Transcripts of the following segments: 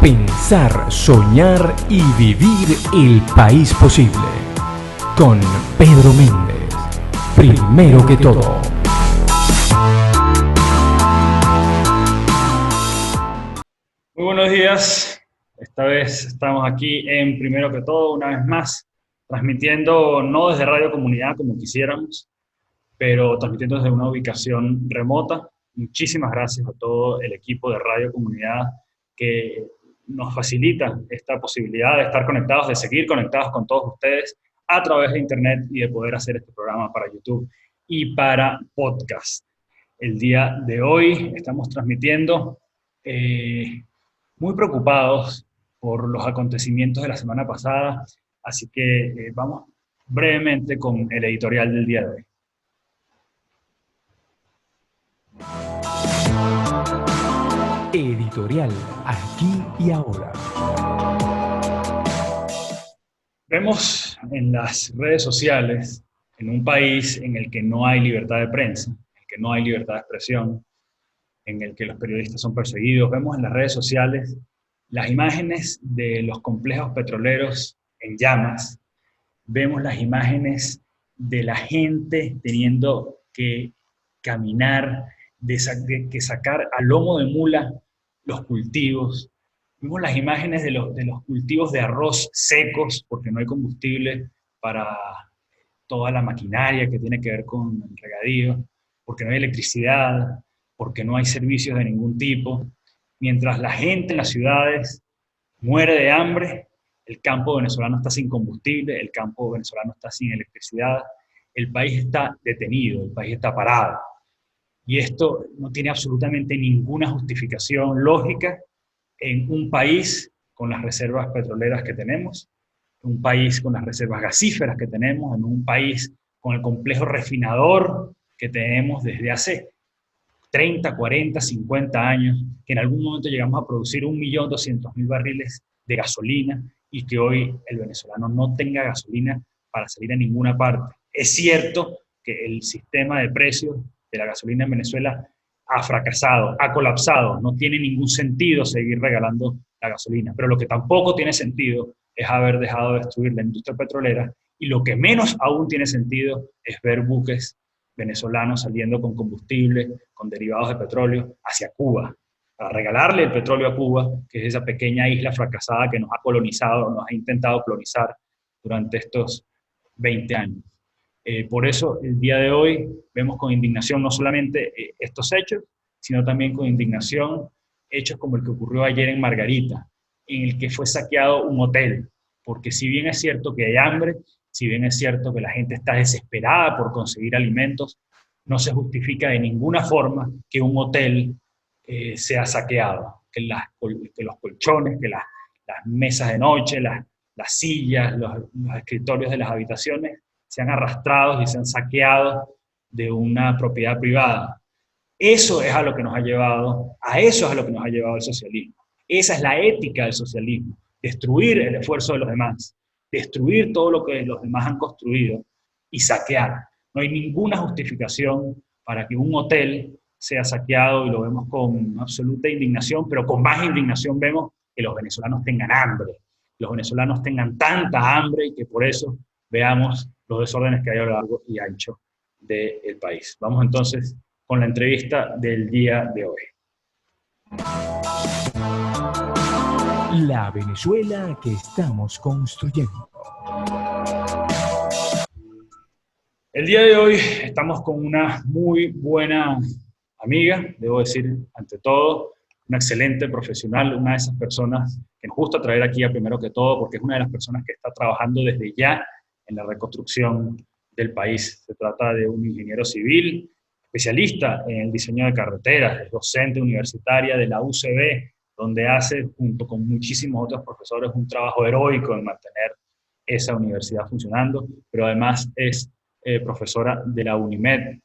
Pensar, soñar y vivir el país posible. Con Pedro Méndez. Primero que todo. Muy buenos días. Esta vez estamos aquí en Primero que Todo, una vez más, transmitiendo no desde Radio Comunidad como quisiéramos, pero transmitiendo desde una ubicación remota. Muchísimas gracias a todo el equipo de Radio Comunidad que nos facilita esta posibilidad de estar conectados, de seguir conectados con todos ustedes a través de Internet y de poder hacer este programa para YouTube y para podcast. El día de hoy estamos transmitiendo muy preocupados por los acontecimientos de la semana pasada, así que vamos brevemente con el editorial del día de hoy. Editorial Aquí y Ahora. Vemos en las redes sociales, en un país en el que no hay libertad de prensa, en el que no hay libertad de expresión, en el que los periodistas son perseguidos, vemos en las redes sociales las imágenes de los complejos petroleros en llamas, vemos las imágenes de la gente teniendo que caminar, que sacar a lomo de mula los cultivos. Vimos las imágenes de los cultivos de arroz secos, porque no hay combustible para toda la maquinaria que tiene que ver con el regadío, porque no hay electricidad, porque no hay servicios de ningún tipo. Mientras la gente en las ciudades muere de hambre, el campo venezolano está sin combustible, el campo venezolano está sin electricidad, el país está detenido, el país está parado. Y esto no tiene absolutamente ninguna justificación lógica en un país con las reservas petroleras que tenemos, en un país con las reservas gasíferas que tenemos, en un país con el complejo refinador que tenemos desde hace 30, 40, 50 años, que en algún momento llegamos a producir 1.200.000 barriles de gasolina y que hoy el venezolano no tenga gasolina para salir a ninguna parte. Es cierto que el sistema de precios de la gasolina en Venezuela ha fracasado, ha colapsado, no tiene ningún sentido seguir regalando la gasolina, pero lo que tampoco tiene sentido es haber dejado de destruir la industria petrolera y lo que menos aún tiene sentido es ver buques venezolanos saliendo con combustible, con derivados de petróleo hacia Cuba, para regalarle el petróleo a Cuba, que es esa pequeña isla fracasada que nos ha colonizado, nos ha intentado colonizar durante estos 20 años. Por eso, el día de hoy vemos con indignación no solamente estos hechos, sino también con indignación hechos como el que ocurrió ayer en Margarita, en el que fue saqueado un hotel, porque si bien es cierto que hay hambre, si bien es cierto que la gente está desesperada por conseguir alimentos, no se justifica de ninguna forma que un hotel sea saqueado, que los colchones, que las mesas de noche, las sillas, los escritorios de las habitaciones sean arrastrados y sean saqueados de una propiedad privada. Eso es a lo que nos ha llevado, a eso es a lo que nos ha llevado el socialismo. Esa es la ética del socialismo, destruir el esfuerzo de los demás, destruir todo lo que los demás han construido y saquear. No hay ninguna justificación para que un hotel sea saqueado y lo vemos con absoluta indignación, pero con más indignación vemos que los venezolanos tengan hambre, los venezolanos tengan tanta hambre y que por eso veamos los desórdenes que hay a lo largo y ancho del país. Vamos entonces con la entrevista del día de hoy. La Venezuela que estamos construyendo. El día de hoy estamos con una muy buena amiga, debo decir, ante todo, una excelente profesional, una de esas personas que nos gusta traer aquí a Primero que Todo, porque es una de las personas que está trabajando desde ya en la reconstrucción del país. Se trata de un ingeniero civil, especialista en el diseño de carreteras, es docente universitaria de la UCB, donde hace, junto con muchísimos otros profesores, un trabajo heroico en mantener esa universidad funcionando, pero además es profesora de la UNIMED,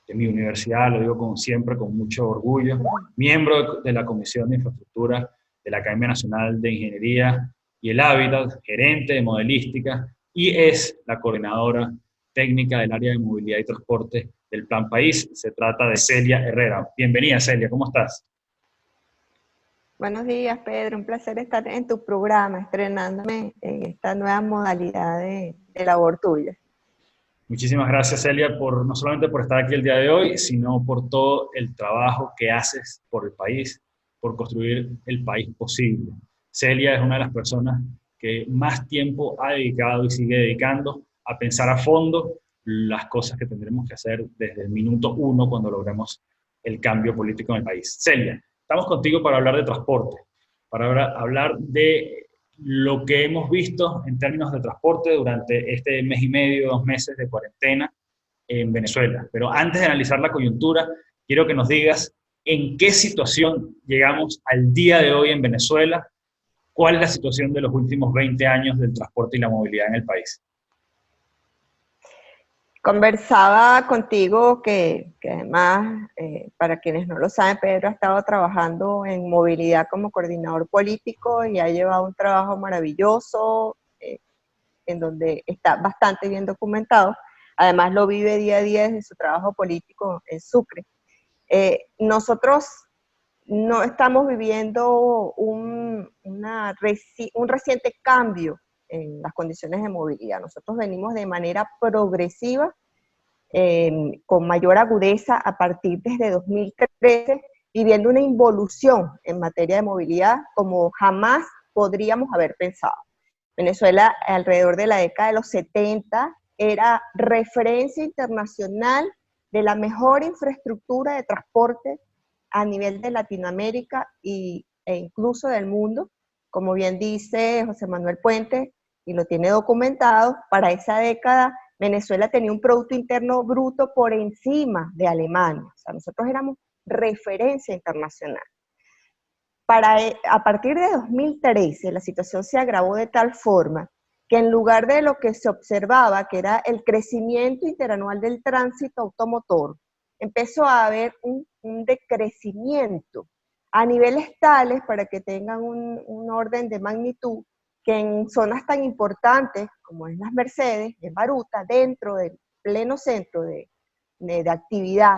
de mi universidad, lo digo siempre con mucho orgullo, miembro de la Comisión de Infraestructura de la Academia Nacional de Ingeniería y el Hábitat, gerente de modelística, y es la coordinadora técnica del área de movilidad y transporte del Plan País. Se trata de Celia Herrera. Bienvenida, Celia, ¿cómo estás? Buenos días, Pedro. Un placer estar en tu programa, estrenándome en esta nueva modalidad de labor tuya. Muchísimas gracias, Celia, no solamente por estar aquí el día de hoy, sino por todo el trabajo que haces por el país, por construir el país posible. Celia es una de las personas que más tiempo ha dedicado y sigue dedicando a pensar a fondo las cosas que tendremos que hacer desde el minuto uno cuando logremos el cambio político en el país. Celia, estamos contigo para hablar de transporte, para hablar de lo que hemos visto en términos de transporte durante este mes y medio, 2 meses de cuarentena en Venezuela. Pero antes de analizar la coyuntura, quiero que nos digas en qué situación llegamos al día de hoy en Venezuela, cuál es la situación de los últimos 20 años del transporte y la movilidad en el país. Conversaba contigo que además, para quienes no lo saben, Pedro ha estado trabajando en movilidad como coordinador político y ha llevado un trabajo maravilloso, en donde está bastante bien documentado. Además lo vive día a día desde su trabajo político en Sucre. Nosotros no estamos viviendo un reciente cambio en las condiciones de movilidad. Nosotros venimos de manera progresiva, con mayor agudeza a partir desde 2013, viviendo una involución en materia de movilidad como jamás podríamos haber pensado. Venezuela, alrededor de la década de los 70, era referencia internacional de la mejor infraestructura de transporte a nivel de Latinoamérica e incluso del mundo. Como bien dice José Manuel Puente, y lo tiene documentado, para esa década Venezuela tenía un Producto Interno Bruto por encima de Alemania. O sea, nosotros éramos referencia internacional. A partir de 2013, la situación se agravó de tal forma que en lugar de lo que se observaba, que era el crecimiento interanual del tránsito automotor, empezó a haber un decrecimiento a niveles tales, para que tengan un orden de magnitud, que en zonas tan importantes como es Las Mercedes, en Baruta, dentro del pleno centro de actividad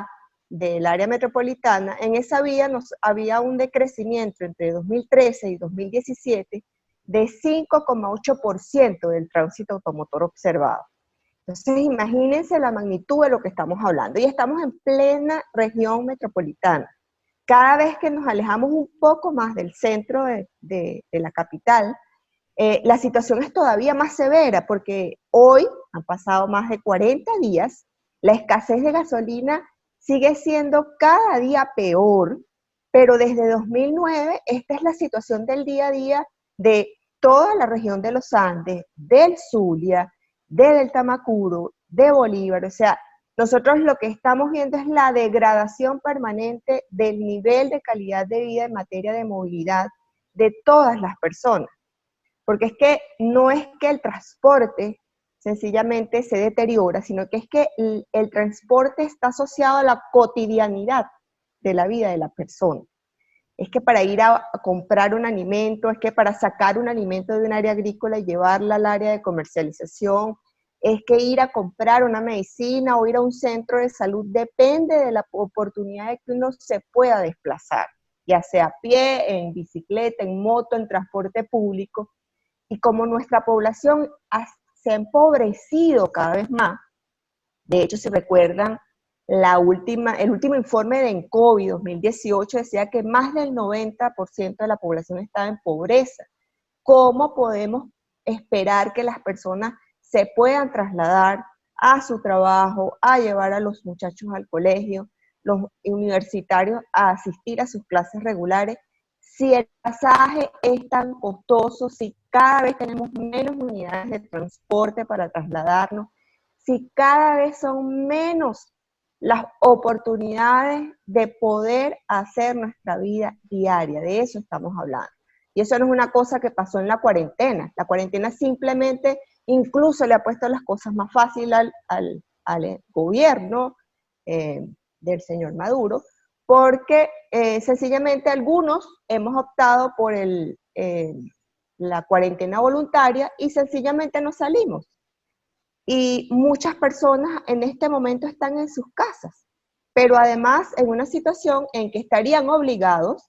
del área metropolitana, en esa vía había un decrecimiento entre 2013 y 2017 de 5,8% del tránsito automotor observado. Entonces, imagínense la magnitud de lo que estamos hablando. Y estamos en plena región metropolitana. Cada vez que nos alejamos un poco más del centro de la capital, la situación es todavía más severa, porque hoy han pasado más de 40 días, la escasez de gasolina sigue siendo cada día peor, pero desde 2009 esta es la situación del día a día de toda la región de los Andes, del Zulia, del Tamacuro, de Bolívar. O sea, nosotros lo que estamos viendo es la degradación permanente del nivel de calidad de vida en materia de movilidad de todas las personas. Porque es que no es que el transporte sencillamente se deteriora, sino que es que el transporte está asociado a la cotidianidad de la vida de la persona. Es que para ir a comprar un alimento, es que para sacar un alimento de un área agrícola y llevarla al área de comercialización, es que ir a comprar una medicina o ir a un centro de salud depende de la oportunidad de que uno se pueda desplazar, ya sea a pie, en bicicleta, en moto, en transporte público. Y como nuestra población se ha empobrecido cada vez más, de hecho, si recuerdan, el último informe de ENCOVI 2018 decía que más del 90% de la población estaba en pobreza. ¿Cómo podemos esperar que las personas se puedan trasladar a su trabajo, a llevar a los muchachos al colegio, los universitarios a asistir a sus clases regulares, si el pasaje es tan costoso, si cada vez tenemos menos unidades de transporte para trasladarnos, si cada vez son menos las oportunidades de poder hacer nuestra vida diaria? De eso estamos hablando. Y eso no es una cosa que pasó en la cuarentena. La cuarentena simplemente incluso le ha puesto las cosas más fáciles al gobierno del señor Maduro, porque sencillamente algunos hemos optado por la cuarentena voluntaria y sencillamente no salimos. y muchas personas en este momento están en sus casas, pero además en una situación en que estarían obligados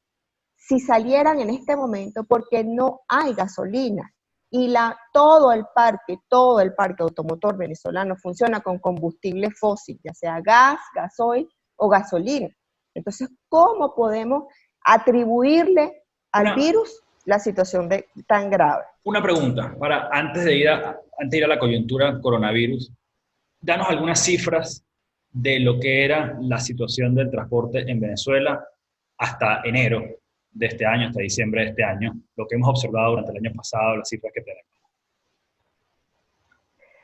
si salieran en este momento porque no hay gasolina y todo el parque automotor venezolano funciona con combustible fósil, ya sea gas, gasoil o gasolina. Entonces, ¿cómo podemos atribuirle al virus la situación tan grave? Una pregunta, antes de ir a la coyuntura coronavirus, danos algunas cifras de lo que era la situación del transporte en Venezuela hasta enero de este año, hasta diciembre de este año, lo que hemos observado durante el año pasado, las cifras que tenemos.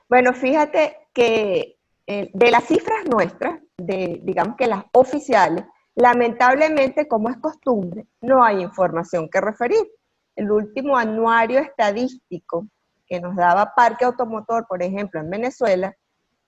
Bueno, fíjate que de las cifras nuestras, digamos que las oficiales, lamentablemente, como es costumbre, no hay información que referir. El último anuario estadístico que nos daba Parque Automotor, por ejemplo, en Venezuela,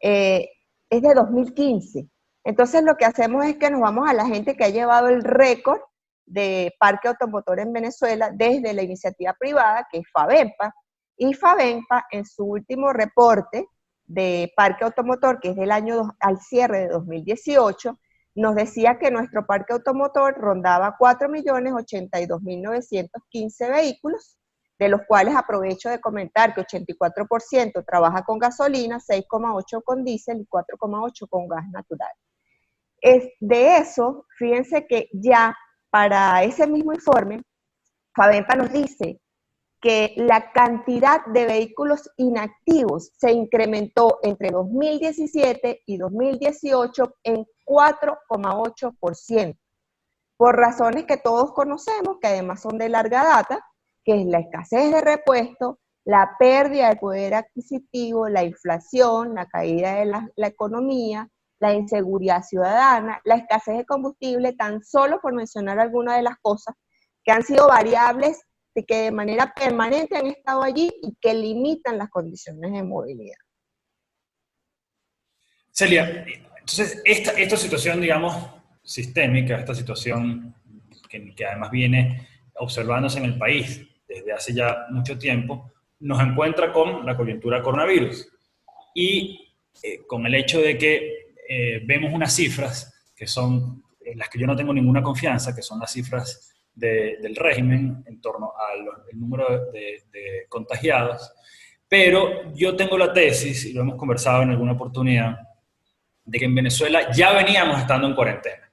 es de 2015. Entonces lo que hacemos es que nos vamos a la gente que ha llevado el récord de Parque Automotor en Venezuela desde la iniciativa privada, que es FABEMPA, y FABEMPA en su último reporte de Parque Automotor, que es del año al cierre de 2018, nos decía que nuestro parque automotor rondaba 4.082.915 vehículos, de los cuales aprovecho de comentar que 84% trabaja con gasolina, 6,8% con diésel y 4,8% con gas natural. De eso, fíjense que ya para ese mismo informe, FABEMPA nos dice que la cantidad de vehículos inactivos se incrementó entre 2017 y 2018 en 4,8%, por razones que todos conocemos, que además son de larga data, que es la escasez de repuestos, la pérdida de poder adquisitivo, la inflación, la caída de la economía, la inseguridad ciudadana, la escasez de combustible, tan solo por mencionar algunas de las cosas que han sido variables de que de manera permanente han estado allí y que limitan las condiciones de movilidad. Celia, entonces esta situación, digamos, sistémica, esta situación que además viene observándose en el país desde hace ya mucho tiempo, nos encuentra con la coyuntura coronavirus y con el hecho de que vemos unas cifras que son en las que yo no tengo ninguna confianza, que son las cifras del régimen en torno al número de contagiados, pero yo tengo la tesis, y lo hemos conversado en alguna oportunidad, de que en Venezuela ya veníamos estando en cuarentena.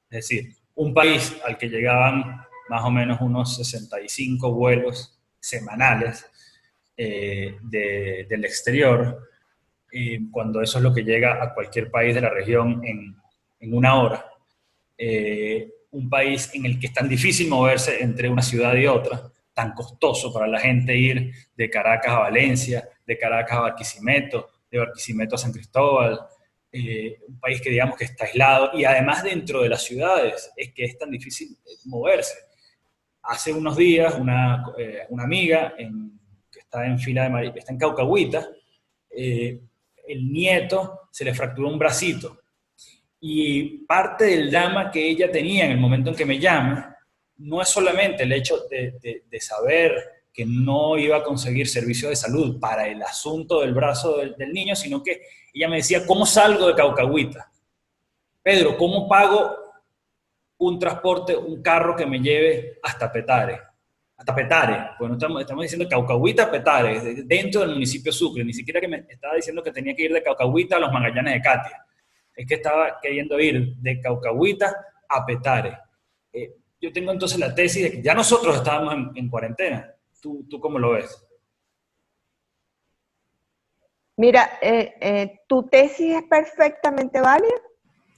Es decir, un país al que llegaban más o menos unos 65 vuelos semanales del exterior, cuando eso es lo que llega a cualquier país de la región en una hora. Un país en el que es tan difícil moverse entre una ciudad y otra, tan costoso para la gente ir de Caracas a Valencia, de Caracas a Barquisimeto, de Barquisimeto a San Cristóbal, un país que digamos que está aislado, y además dentro de las ciudades es que es tan difícil moverse. Hace unos días una amiga que está en Fila de María, está en Caucahuita, el nieto se le fracturó un bracito. Y parte del drama que ella tenía en el momento en que me llama, no es solamente el hecho de saber que no iba a conseguir servicio de salud para el asunto del brazo del niño, sino que ella me decía, ¿cómo salgo de Caucahuita? Pedro, ¿cómo pago un transporte, un carro que me lleve hasta Petare? Hasta Petare, bueno, estamos diciendo Caucahuita a Petare, dentro del municipio Sucre, ni siquiera que me estaba diciendo que tenía que ir de Caucahuita a los Magallanes de Catia. Es que estaba queriendo ir de Caucahuita a Petare. Yo tengo entonces la tesis de que ya nosotros estábamos en cuarentena. ¿Tú cómo lo ves? Mira, tu tesis es perfectamente válida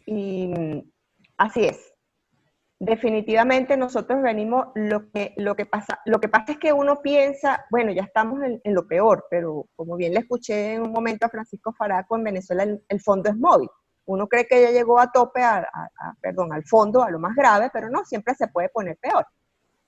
y así es. Definitivamente nosotros venimos, lo que pasa es que uno piensa, bueno, ya estamos en lo peor, pero como bien le escuché en un momento a Francisco Faraco, en Venezuela el fondo es móvil. Uno cree que ya llegó a tope, al fondo, a lo más grave, pero no, siempre se puede poner peor.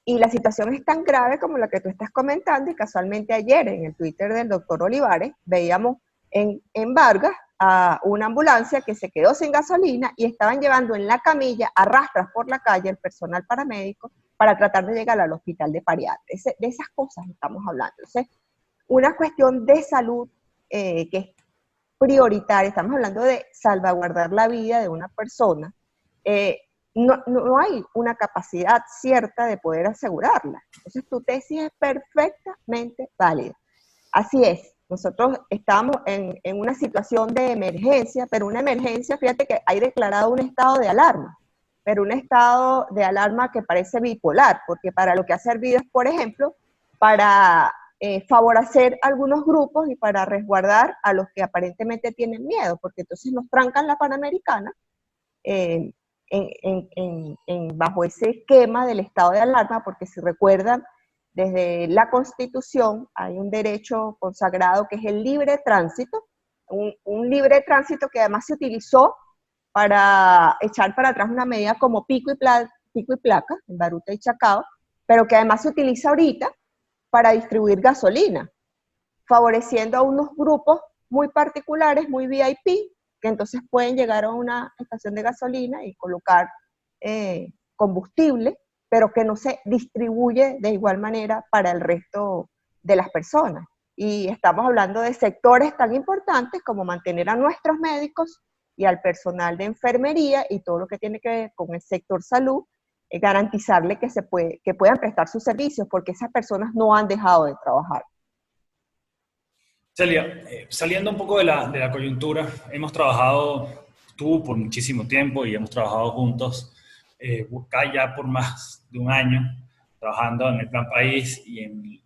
Y la situación es tan grave como la que tú estás comentando, y casualmente ayer en el Twitter del doctor Olivares veíamos en Vargas a una ambulancia que se quedó sin gasolina y estaban llevando en la camilla, a rastras por la calle, el personal paramédico para tratar de llegar al hospital de Pariatre. De esas cosas estamos hablando. Entonces, una cuestión de salud que prioritaria, estamos hablando de salvaguardar la vida de una persona, no hay una capacidad cierta de poder asegurarla. Entonces tu tesis es perfectamente válida. Así es, nosotros estamos en una situación de emergencia, pero una emergencia, fíjate que hay declarado un estado de alarma, pero un estado de alarma que parece bipolar, porque para lo que ha servido es, por ejemplo, para favorecer algunos grupos y para resguardar a los que aparentemente tienen miedo, porque entonces nos trancan la Panamericana eh, bajo ese esquema del estado de alarma, porque si recuerdan, desde la Constitución hay un derecho consagrado que es el libre tránsito, un libre tránsito que además se utilizó para echar para atrás una medida como pico y placa, en Baruta y Chacao, pero que además se utiliza ahorita para distribuir gasolina, favoreciendo a unos grupos muy particulares, muy VIP, que entonces pueden llegar a una estación de gasolina y colocar combustible, pero que no se distribuye de igual manera para el resto de las personas. Y estamos hablando de sectores tan importantes como mantener a nuestros médicos y al personal de enfermería y todo lo que tiene que ver con el sector salud, garantizarle que puedan prestar sus servicios, porque esas personas no han dejado de trabajar. Celia, saliendo un poco de la coyuntura, hemos trabajado tú por muchísimo tiempo y hemos trabajado juntos ya por más de un año, trabajando en el Plan País y en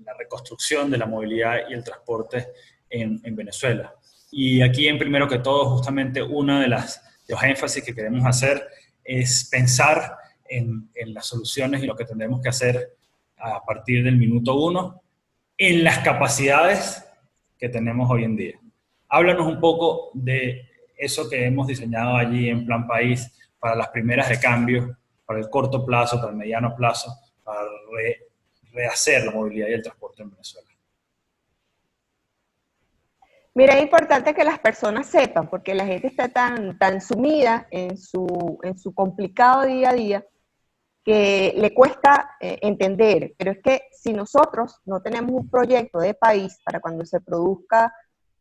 la reconstrucción de la movilidad y el transporte en Venezuela. Y aquí, en primero que todo, justamente uno de los énfasis que queremos hacer es pensar en las soluciones y lo que tendremos que hacer a partir del minuto uno en las capacidades que tenemos hoy en día. Háblanos un poco de eso que hemos diseñado allí en Plan País para las primeras de cambio, para el corto plazo, para el mediano plazo, para rehacer la movilidad y el transporte en Venezuela. Mira, es importante que las personas sepan, porque la gente está tan sumida en su complicado día a día, que le cuesta entender, pero es que si nosotros no tenemos un proyecto de país para cuando se produzca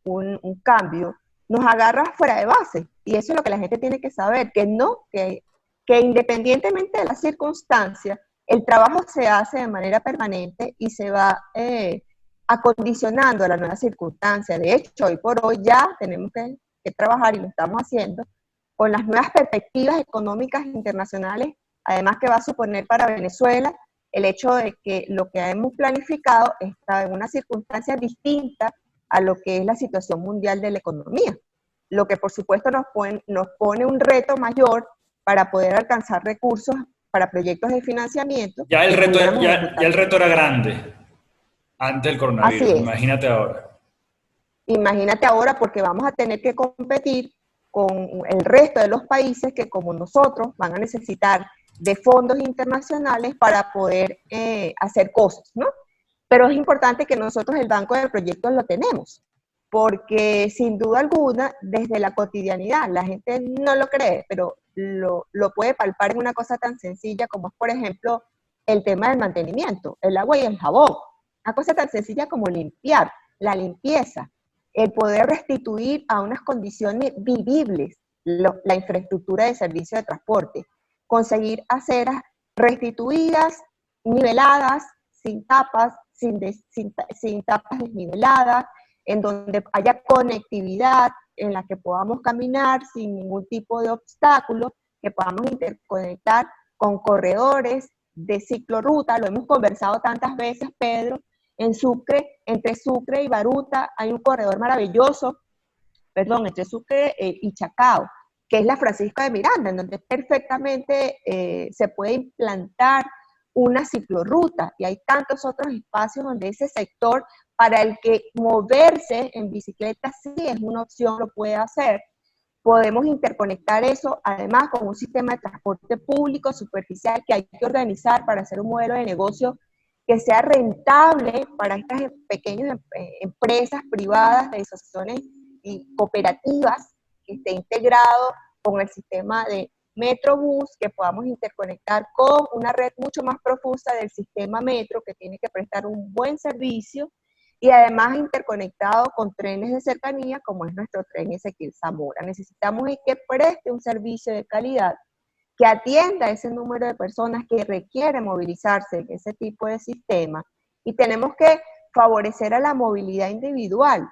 un cambio, nos agarra fuera de base, y eso es lo que la gente tiene que saber, que independientemente de las circunstancias, el trabajo se hace de manera permanente y se va acondicionando a la nueva circunstancia. De hecho, hoy por hoy ya tenemos que trabajar, y lo estamos haciendo, con las nuevas perspectivas económicas internacionales, además que va a suponer para Venezuela el hecho de que lo que hemos planificado está en una circunstancia distinta a lo que es la situación mundial de la economía, lo que por supuesto nos pone un reto mayor para poder alcanzar recursos para proyectos de financiamiento. Ya el reto era grande antes del coronavirus, imagínate ahora. Imagínate ahora, porque vamos a tener que competir con el resto de los países que, como nosotros, van a necesitar de fondos internacionales para poder hacer cosas, ¿no? Pero es importante que nosotros el banco de proyectos lo tenemos, porque sin duda alguna, desde la cotidianidad, la gente no lo cree, pero lo puede palpar en una cosa tan sencilla como es, por ejemplo, el tema del mantenimiento, el agua y el jabón. Una cosa tan sencilla como limpiar, la limpieza, el poder restituir a unas condiciones vivibles la infraestructura de servicio de transporte, conseguir aceras restituidas, niveladas, sin tapas, sin tapas desniveladas, en donde haya conectividad, en la que podamos caminar sin ningún tipo de obstáculo, que podamos interconectar con corredores de ciclorruta. Lo hemos conversado tantas veces, Pedro. En Sucre, entre Sucre y Baruta, hay un corredor maravilloso, entre Sucre y Chacao, que es la Francisco de Miranda, en donde perfectamente se puede implantar una ciclorruta, y hay tantos otros espacios donde ese sector, para el que moverse en bicicleta sí es una opción, lo puede hacer. Podemos interconectar eso, además, con un sistema de transporte público superficial que hay que organizar para hacer un modelo de negocio que sea rentable para estas pequeñas empresas privadas de asociaciones y cooperativas, que esté integrado con el sistema de Metrobús, que podamos interconectar con una red mucho más profusa del sistema metro, que tiene que prestar un buen servicio, y además interconectado con trenes de cercanía, como es nuestro tren Ezequiel Zamora. Necesitamos que preste un servicio de calidad que atienda a ese número de personas que requiere movilizarse en ese tipo de sistema, y tenemos que favorecer a la movilidad individual.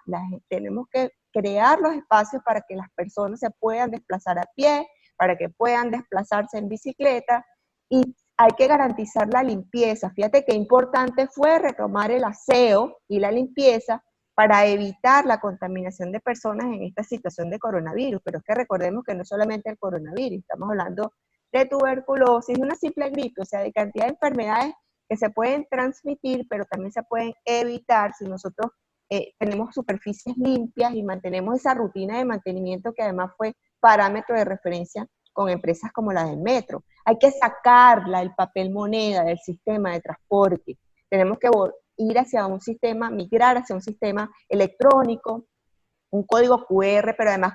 Tenemos que crear los espacios para que las personas se puedan desplazar a pie, para que puedan desplazarse en bicicleta, y hay que garantizar la limpieza. Fíjate qué importante fue retomar el aseo y la limpieza para evitar la contaminación de personas en esta situación de coronavirus. Pero es que recordemos que no solamente el coronavirus, estamos hablando de tuberculosis, de una simple gripe, o sea, de cantidad de enfermedades que se pueden transmitir, pero también se pueden evitar si nosotros tenemos superficies limpias y mantenemos esa rutina de mantenimiento que además fue parámetro de referencia con empresas como la del metro. Hay que sacarla, el papel moneda del sistema de transporte. Tenemos que ir hacia un sistema, migrar hacia un sistema electrónico, un código QR, pero además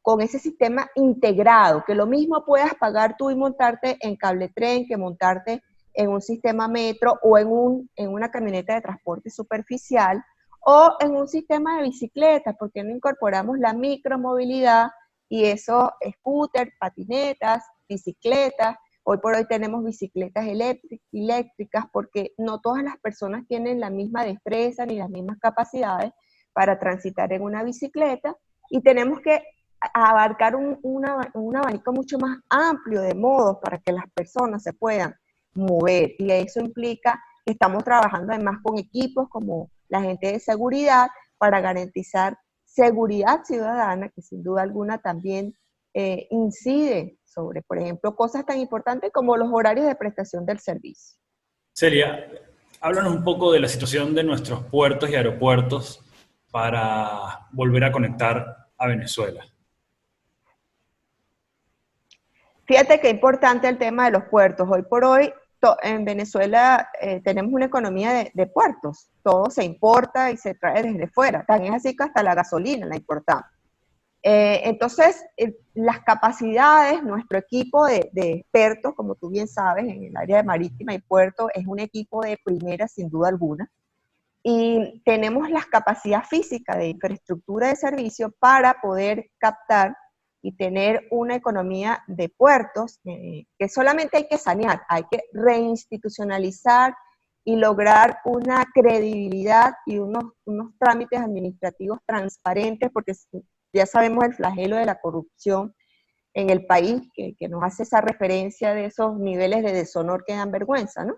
con ese sistema integrado, que lo mismo puedas pagar tú y montarte en cable tren que montarte en un sistema metro o en una camioneta de transporte superficial o en un sistema de bicicletas. ¿Por qué no incorporamos la micromovilidad y esos scooters, patinetas, bicicletas? Hoy por hoy tenemos bicicletas eléctricas porque no todas las personas tienen la misma destreza ni las mismas capacidades para transitar en una bicicleta, y tenemos que abarcar un abanico mucho más amplio de modos para que las personas se puedan mover, y eso implica que estamos trabajando además con equipos como la gente de seguridad para garantizar seguridad ciudadana, que sin duda alguna también incide sobre, por ejemplo, cosas tan importantes como los horarios de prestación del servicio. Celia, háblanos un poco de la situación de nuestros puertos y aeropuertos para volver a conectar a Venezuela. Fíjate qué importante el tema de los puertos. Hoy por hoy en Venezuela tenemos una economía de puertos. Todo se importa y se trae desde fuera. Tan es así que hasta la gasolina la importamos. Entonces, las capacidades, nuestro equipo de expertos, como tú bien sabes, en el área de marítima y puerto, es un equipo de primera sin duda alguna. Y tenemos las capacidades físicas de infraestructura de servicio para poder captar y tener una economía de puertos que solamente hay que sanear, hay que reinstitucionalizar y lograr una credibilidad y unos trámites administrativos transparentes, porque ya sabemos el flagelo de la corrupción en el país, que nos hace esa referencia de esos niveles de deshonor que dan vergüenza, ¿no?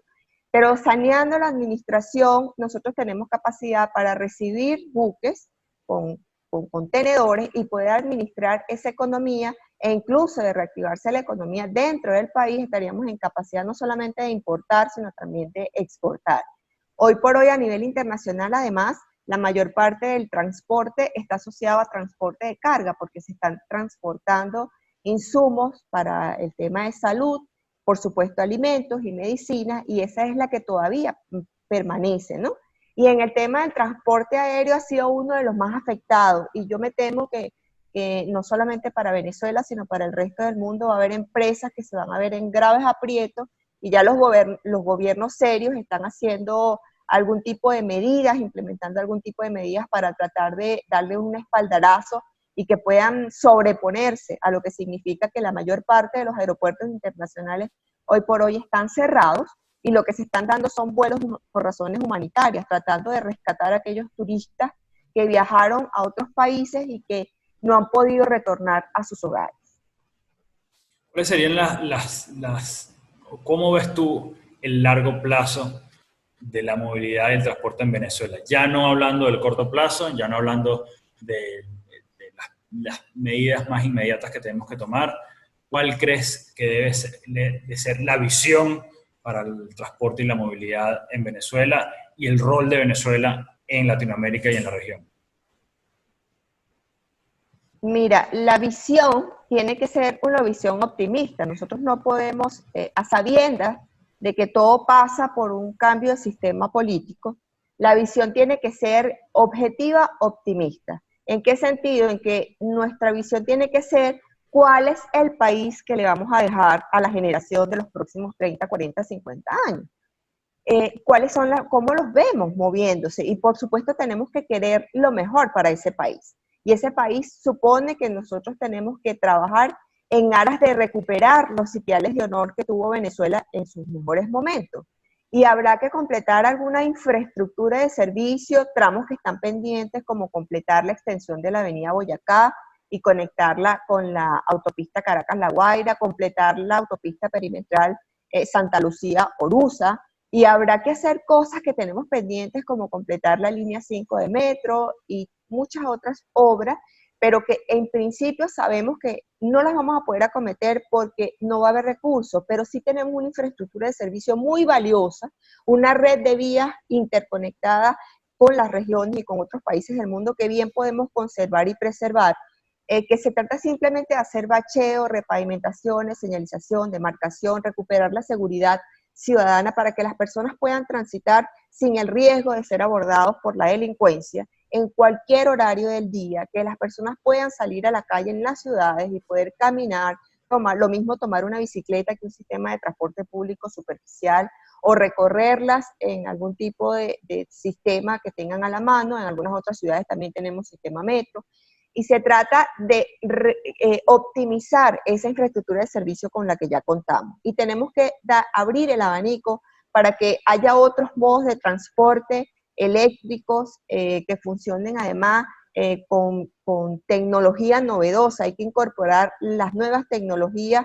Pero saneando la administración, nosotros tenemos capacidad para recibir buques con contenedores y poder administrar esa economía, e incluso de reactivarse la economía dentro del país, estaríamos en capacidad no solamente de importar, sino también de exportar. Hoy por hoy a nivel internacional, además, la mayor parte del transporte está asociado a transporte de carga, porque se están transportando insumos para el tema de salud, por supuesto alimentos y medicinas, y esa es la que todavía permanece, ¿no? Y en el tema del transporte aéreo ha sido uno de los más afectados, y yo me temo que no solamente para Venezuela, sino para el resto del mundo va a haber empresas que se van a ver en graves aprietos, y ya los gobiernos serios están haciendo algún tipo de medidas, implementando algún tipo de medidas para tratar de darle un espaldarazo y que puedan sobreponerse a lo que significa que la mayor parte de los aeropuertos internacionales hoy por hoy están cerrados, y lo que se están dando son vuelos por razones humanitarias, tratando de rescatar a aquellos turistas que viajaron a otros países y que no han podido retornar a sus hogares. ¿Cuáles serían cómo ves tú el largo plazo de la movilidad y el transporte en Venezuela? Ya no hablando del corto plazo, ya no hablando de las medidas más inmediatas que tenemos que tomar. ¿Cuál crees que debe ser la visión para el transporte y la movilidad en Venezuela y el rol de Venezuela en Latinoamérica y en la región? Mira, la visión tiene que ser una visión optimista. Nosotros no podemos, a sabiendas de que todo pasa por un cambio de sistema político, la visión tiene que ser objetiva, optimista. ¿En qué sentido? En que nuestra visión tiene que ser cuál es el país que le vamos a dejar a la generación de los próximos 30, 40, 50 años. cómo los vemos moviéndose. Y por supuesto tenemos que querer lo mejor para ese país. Y ese país supone que nosotros tenemos que trabajar en aras de recuperar los sitiales de honor que tuvo Venezuela en sus mejores momentos. Y habrá que completar alguna infraestructura de servicio, tramos que están pendientes, como completar la extensión de la avenida Boyacá y conectarla con la autopista Caracas-La Guaira, completar la autopista perimetral Santa Lucía-Orusa, y habrá que hacer cosas que tenemos pendientes, como completar la línea 5 de metro y muchas otras obras, pero que en principio sabemos que no las vamos a poder acometer porque no va a haber recursos, pero sí tenemos una infraestructura de servicio muy valiosa, una red de vías interconectadas con las regiones y con otros países del mundo que bien podemos conservar y preservar, que se trata simplemente de hacer bacheo, repavimentaciones, señalización, demarcación, recuperar la seguridad ciudadana para que las personas puedan transitar sin el riesgo de ser abordados por la delincuencia en cualquier horario del día, que las personas puedan salir a la calle en las ciudades y poder caminar, tomar una bicicleta que un sistema de transporte público superficial, o recorrerlas en algún tipo de sistema que tengan a la mano. En algunas otras ciudades también tenemos sistema metro, y se trata de optimizar esa infraestructura de servicio con la que ya contamos. Y tenemos que abrir el abanico para que haya otros modos de transporte eléctricos que funcionen además con tecnología novedosa. Hay que incorporar las nuevas tecnologías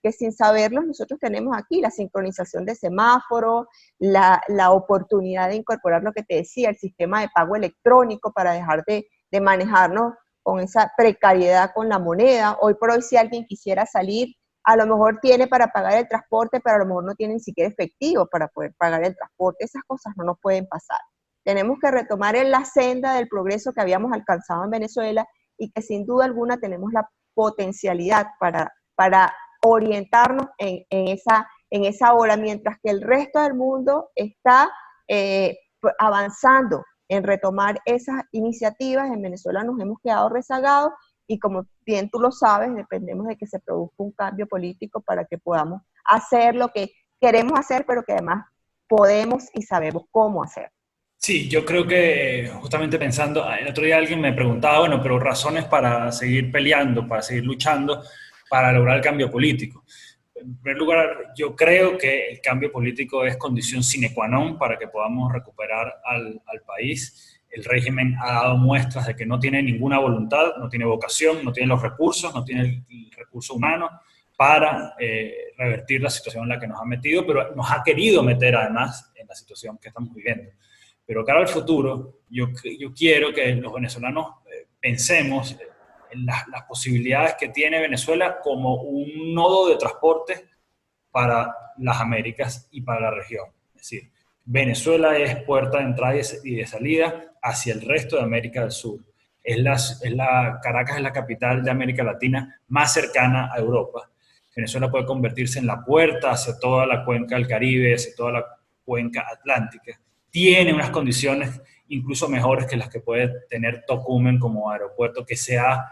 que sin saberlo nosotros tenemos aquí, la sincronización de semáforos, la oportunidad de incorporar lo que te decía, el sistema de pago electrónico para dejar de manejarnos con esa precariedad con la moneda. Hoy por hoy, si alguien quisiera salir, a lo mejor tiene para pagar el transporte, pero a lo mejor no tiene ni siquiera efectivo para poder pagar el transporte. Esas cosas no nos pueden pasar. Tenemos que retomar en la senda del progreso que habíamos alcanzado en Venezuela, y que sin duda alguna tenemos la potencialidad para orientarnos en esa hora, mientras que el resto del mundo está avanzando en retomar esas iniciativas. En Venezuela nos hemos quedado rezagados, y como bien tú lo sabes, dependemos de que se produzca un cambio político para que podamos hacer lo que queremos hacer, pero que además podemos y sabemos cómo hacer. Sí, yo creo que justamente pensando, el otro día alguien me preguntaba, bueno, pero razones para seguir peleando, para seguir luchando, para lograr el cambio político. En primer lugar, yo creo que el cambio político es condición sine qua non para que podamos recuperar al país. El régimen ha dado muestras de que no tiene ninguna voluntad, no tiene vocación, no tiene los recursos, no tiene el recurso humano para revertir la situación en la que nos ha metido, pero nos ha querido meter además en la situación que estamos viviendo. Pero cara al futuro, yo quiero que los venezolanos pensemos en las posibilidades que tiene Venezuela como un nodo de transporte para las Américas y para la región. Es decir, Venezuela es puerta de entrada y de salida hacia el resto de América del Sur. Caracas es la capital de América Latina más cercana a Europa. Venezuela puede convertirse en la puerta hacia toda la cuenca del Caribe, hacia toda la cuenca atlántica. Tiene unas condiciones incluso mejores que las que puede tener Tocumen como aeropuerto, que se ha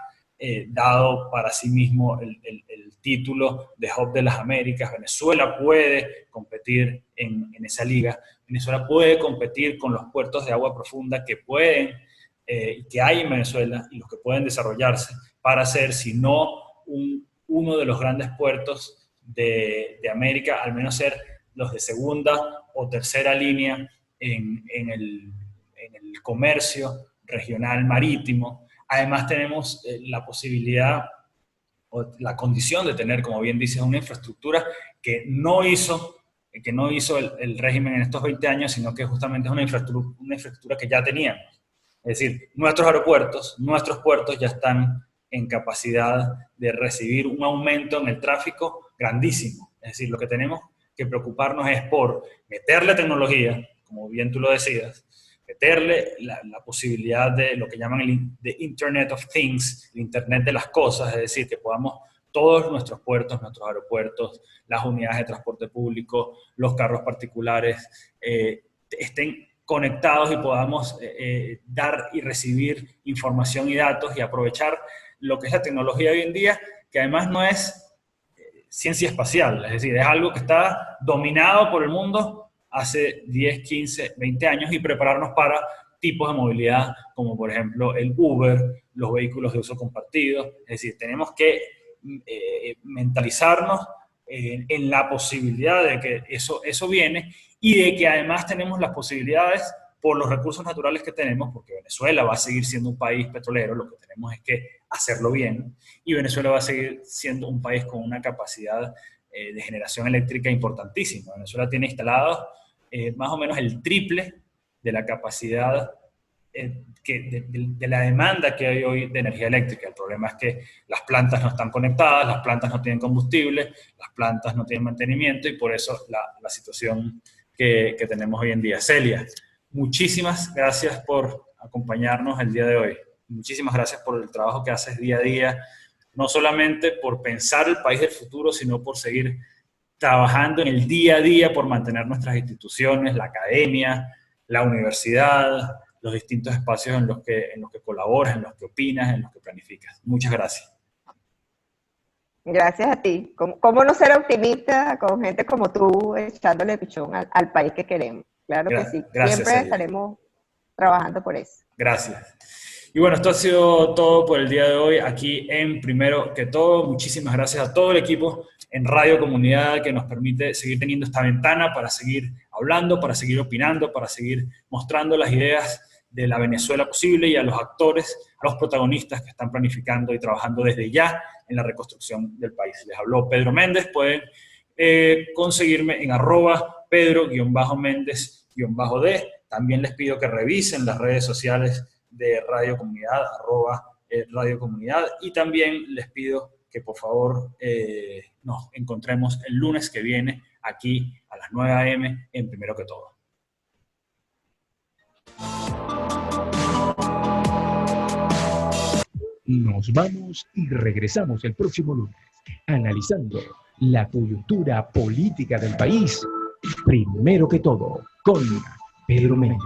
dado para sí mismo el título de Hub de las Américas. Venezuela puede competir en esa liga. Venezuela puede competir con los puertos de agua profunda que hay en Venezuela, y los que pueden desarrollarse para ser, si no uno de los grandes puertos de América, al menos ser los de segunda o tercera línea en el comercio regional marítimo. Además tenemos la posibilidad o la condición de tener, como bien dices, una infraestructura que no hizo el régimen en estos 20 años, sino que justamente es una infraestructura que ya teníamos. Es decir, nuestros aeropuertos, nuestros puertos ya están en capacidad de recibir un aumento en el tráfico grandísimo. Es decir, lo que tenemos que preocuparnos es por meterle tecnología, como bien tú lo decías, meterle la posibilidad de lo que llaman the Internet of Things, el Internet de las cosas, es decir, que podamos todos nuestros puertos, nuestros aeropuertos, las unidades de transporte público, los carros particulares, estén conectados y podamos dar y recibir información y datos y aprovechar lo que es la tecnología hoy en día, que además no es ciencia espacial, es decir, es algo que está dominado por el mundo hace 10, 15, 20 años y prepararnos para tipos de movilidad como por ejemplo el Uber, los vehículos de uso compartido. Es decir, tenemos que mentalizarnos en la posibilidad de que eso viene y de que además tenemos las posibilidades por los recursos naturales que tenemos, porque Venezuela va a seguir siendo un país petrolero, lo que tenemos es que hacerlo bien, y Venezuela va a seguir siendo un país con una capacidad de generación eléctrica importantísima. Venezuela tiene instalados más o menos el triple de la capacidad de la demanda que hay hoy de energía eléctrica. El problema es que las plantas no están conectadas, las plantas no tienen combustible, las plantas no tienen mantenimiento y por eso la situación que tenemos hoy en día. Celia, muchísimas gracias por acompañarnos el día de hoy. Muchísimas gracias por el trabajo que haces día a día, no solamente por pensar el país del futuro, sino por seguir trabajando en el día a día por mantener nuestras instituciones, la academia, la universidad, los distintos espacios en los que colaboras, en los que opinas, en los que planificas. Muchas gracias. Gracias a ti. ¿Cómo no ser optimista con gente como tú echándole pichón al país que queremos? Claro que sí. Gracias, siempre Celia. estaremos trabajando por eso. Gracias. Y bueno, esto ha sido todo por el día de hoy aquí en Primero que Todo. Muchísimas gracias a todo el equipo en Radio Comunidad que nos permite seguir teniendo esta ventana para seguir hablando, para seguir opinando, para seguir mostrando las ideas de la Venezuela posible y a los actores, a los protagonistas que están planificando y trabajando desde ya en la reconstrucción del país. Les habló Pedro Méndez. Pueden conseguirme en @Pedro_Méndez_D. También les pido que revisen las redes sociales de Radio Comunidad, @Radio Comunidad, y también les pido que por favor nos encontremos el lunes que viene aquí a las 9 a.m. en Primero que Todo. Nos vamos y regresamos el próximo lunes, analizando la coyuntura política del país. Primero que Todo, con Pedro Méndez.